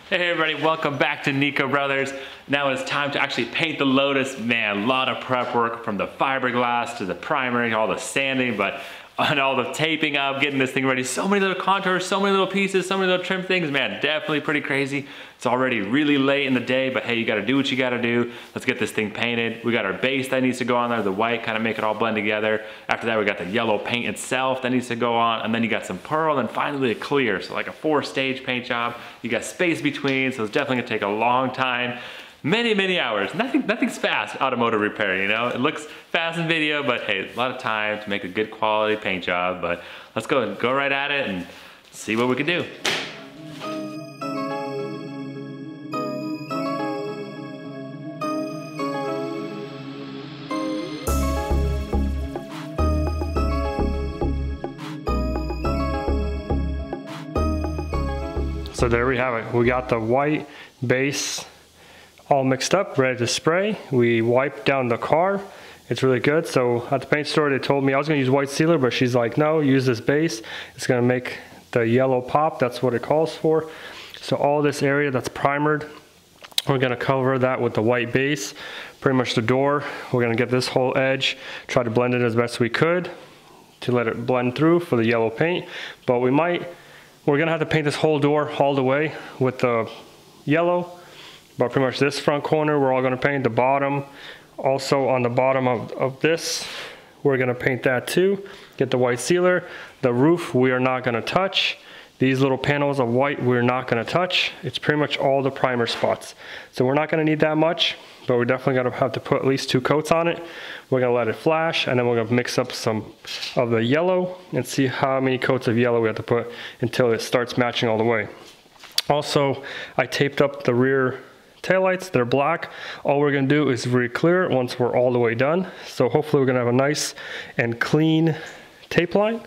Hey everybody, welcome back to Nico Brothers. Now it's time to actually paint the Lotus. Man, a lot of prep work from the fiberglass to the primer, all the sanding, and all the taping up, getting this thing ready. So many little contours, so many little pieces, so many little trim things. Man, definitely pretty crazy. It's already really late in the day, but hey, you gotta do what you gotta do. Let's get this thing painted. We got our base that needs to go on there, the white, kind of make it all blend together. After that, we got the yellow paint itself that needs to go on, and then you got some pearl, and finally a clear. So like a 4-stage paint job. You got space between, so it's definitely gonna take a long time. Many hours. Nothing's fast automotive repair, you know? It looks fast in video, but hey, a lot of time to make a good quality paint job. But let's go right at it and see what we can do. So there we have it. We got the white base all mixed up, ready to spray. We wiped down the car. It's really good. So at the paint store, they told me I was gonna use white sealer, but she's like, no, use this base. It's gonna make the yellow pop. That's what it calls for. So all this area that's primered, we're gonna cover that with the white base. Pretty much the door, we're gonna get this whole edge, try to blend it as best we could to let it blend through for the yellow paint. But we're gonna have to paint this whole door all the way with the yellow. But pretty much this front corner, we're all gonna paint the bottom. Also on the bottom of this, we're gonna paint that too. Get the white sealer. The roof, we are not gonna touch. These little panels of white, we're not gonna touch. It's pretty much all the primer spots. So we're not gonna need that much, but we're definitely gonna have to put at least 2 coats on it. We're gonna let it flash, and then we're gonna mix up some of the yellow and see how many coats of yellow we have to put until it starts matching all the way. Also, I taped up the rear taillights. They're black. All we're gonna do is re-clear it once we're all the way done. So hopefully we're gonna have a nice and clean tape line.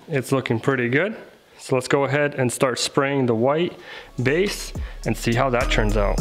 It's looking pretty good. So let's go ahead and start spraying the white base and see how that turns out.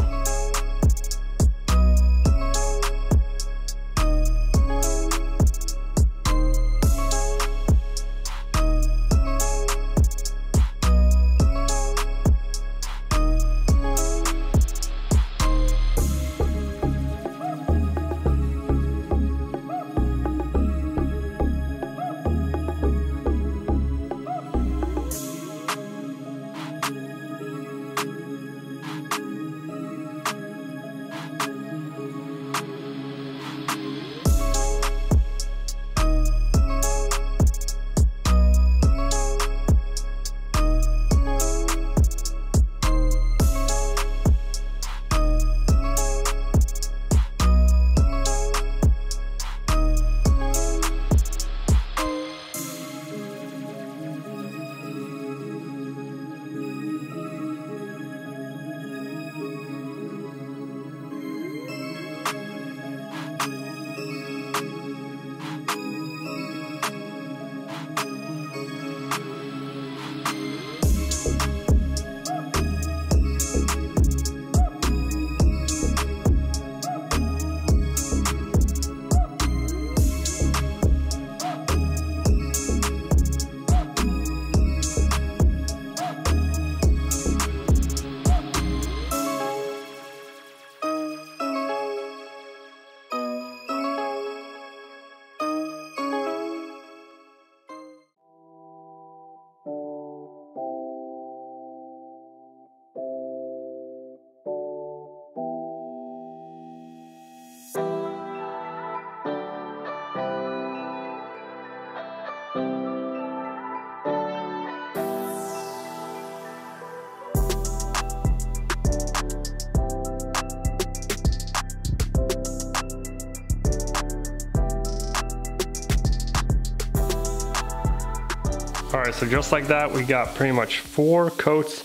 All right, so just like that, we got pretty much 4 coats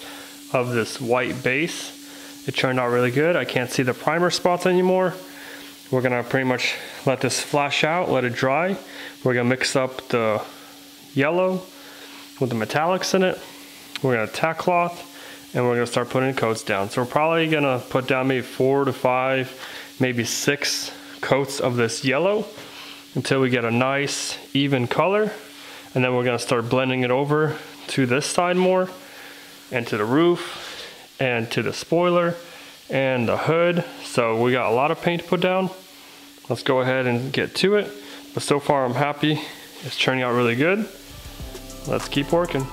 of this white base. It turned out really good. I can't see the primer spots anymore. We're gonna pretty much let this flash out, let it dry. We're gonna mix up the yellow with the metallics in it. We're gonna tack cloth, and we're gonna start putting coats down. So we're probably gonna put down maybe 4 to 5, maybe 6 coats of this yellow until we get a nice even color. And then we're gonna start blending it over to this side more. and to the roof and to the spoiler and the hood. So we got a lot of paint to put down. Let's go ahead and get to it. But so far I'm happy. It's turning out really good. Let's keep working.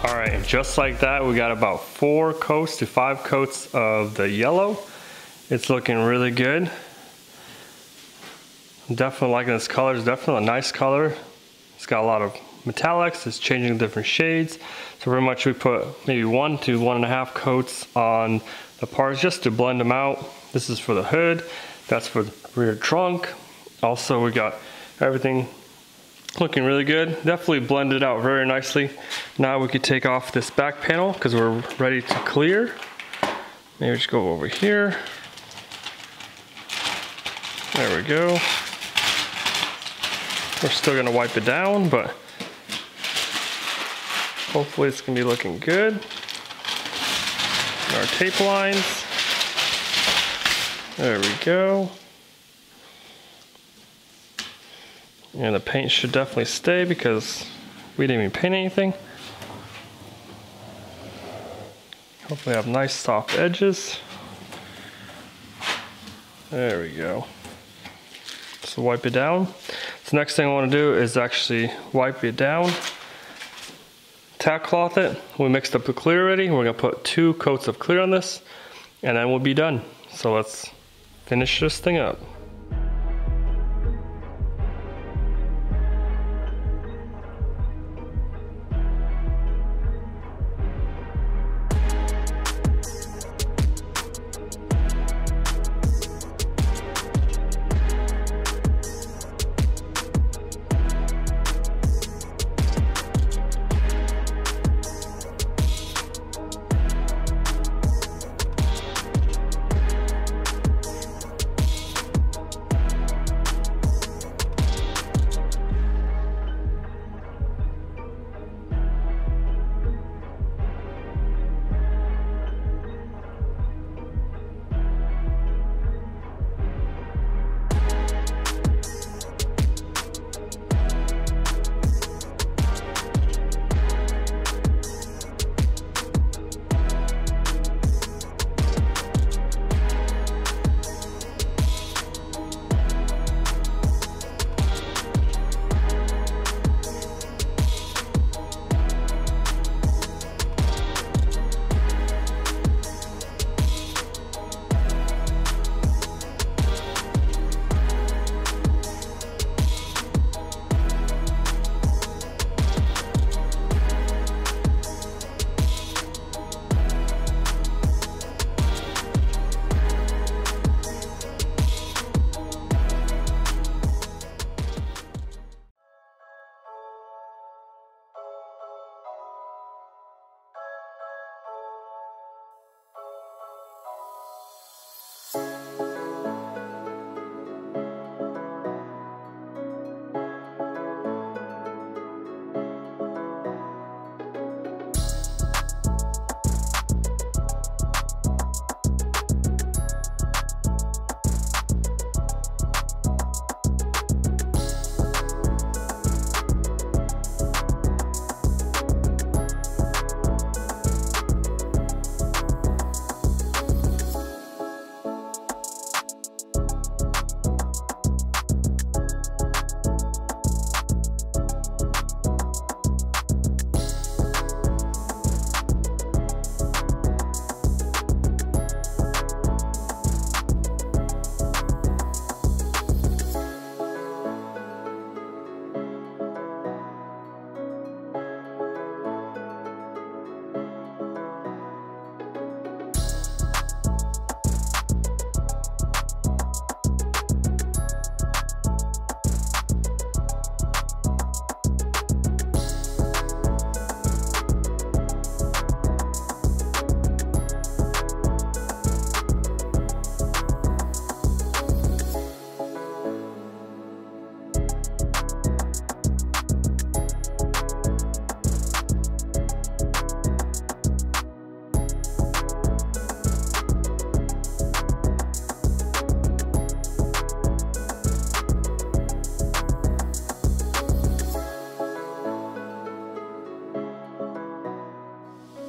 All right, just like that, we got about 4 coats to 5 coats of the yellow. It's looking really good. Definitely liking this color. It's definitely a nice color. It's got a lot of metallics. It's changing different shades. So pretty much we put maybe 1 to 1.5 coats on the parts just to blend them out. This is for the hood. That's for the rear trunk. Also, we got everything looking really good. Definitely blended out very nicely. Now we could take off this back panel because we're ready to clear. Maybe just go over here. There we go. We're still gonna wipe it down, but hopefully it's gonna be looking good. Our tape lines. There we go. And the paint should definitely stay because we didn't even paint anything. Hopefully have nice soft edges. There we go. So wipe it down. So next thing I want to do is actually wipe it down. Tack cloth it. We mixed up the clear already. We're gonna put 2 coats of clear on this and then we'll be done. So let's finish this thing up.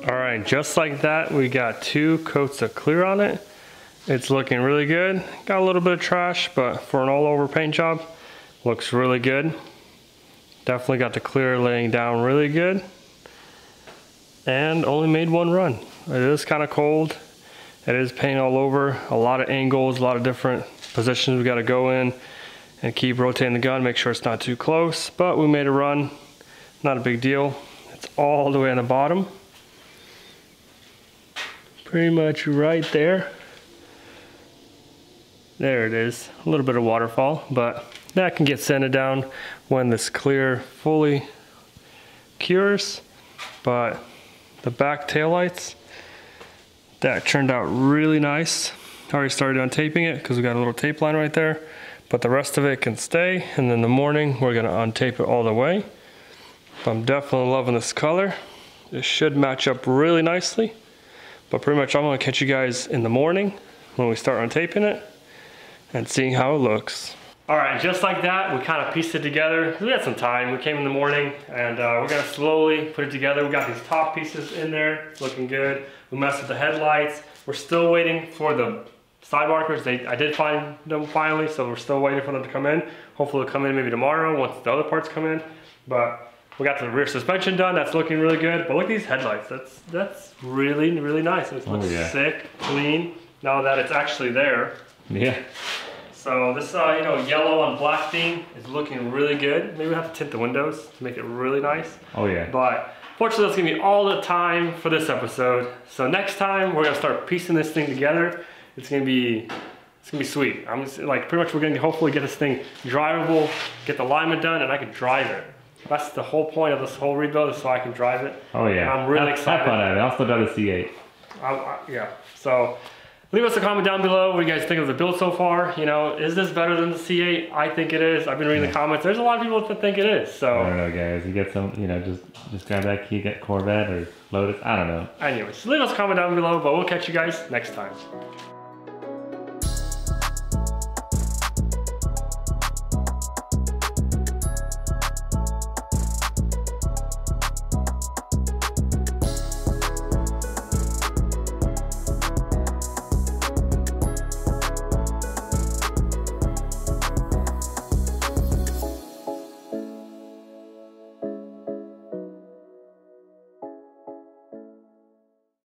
Alright, just like that, we got 2 coats of clear on it. It's looking really good. Got a little bit of trash, but for an all-over paint job, looks really good. Definitely got the clear laying down really good. And only made 1 run. It is kind of cold. It is paint all over, a lot of angles, a lot of different positions we got to go in. and keep rotating the gun, make sure it's not too close. But we made a run, not a big deal. It's all the way on the bottom. Pretty much right there. There it is, a little bit of waterfall, but that can get sanded down when this clear fully cures. But the back taillights, that turned out really nice. I already started on taping it because we got a little tape line right there, but the rest of it can stay, and then in the morning we're gonna untape it all the way. But I'm definitely loving this color. It should match up really nicely, but pretty much I'm gonna catch you guys in the morning when we start untaping it and seeing how it looks. All right, just like that, we kind of pieced it together. We had some time. We came in the morning and we're gonna slowly put it together. We got these top pieces in there, it's looking good. We messed with the headlights. We're still waiting for the side markers. I did find them finally, so we're still waiting for them to come in. Hopefully they'll come in maybe tomorrow once the other parts come in. But we got the rear suspension done. That's looking really good. But look at these headlights. That's really, really nice. It looks sick, clean, now that it's actually there. Yeah. So this, you know, yellow on black theme is looking really good. Maybe we have to tint the windows to make it really nice. Oh yeah. But fortunately, that's gonna be all the time for this episode. So next time we're gonna start piecing this thing together. It's gonna be sweet. I'm just, like, pretty much we're gonna hopefully get this thing drivable, get the alignment done, and I can drive it. That's the whole point of this whole rebuild, is so I can drive it. Oh yeah. And I'm really excited. Have fun at it. I'll still drive the C8. Yeah. So leave us a comment down below what you guys think of the build so far. You know, is this better than the C8? I think it is. I've been reading the comments. There's a lot of people that think it is. So I don't know, guys. You get some, you know, just grab that key, get Corvette or Lotus. I don't know. Anyways, leave us a comment down below, but we'll catch you guys next time.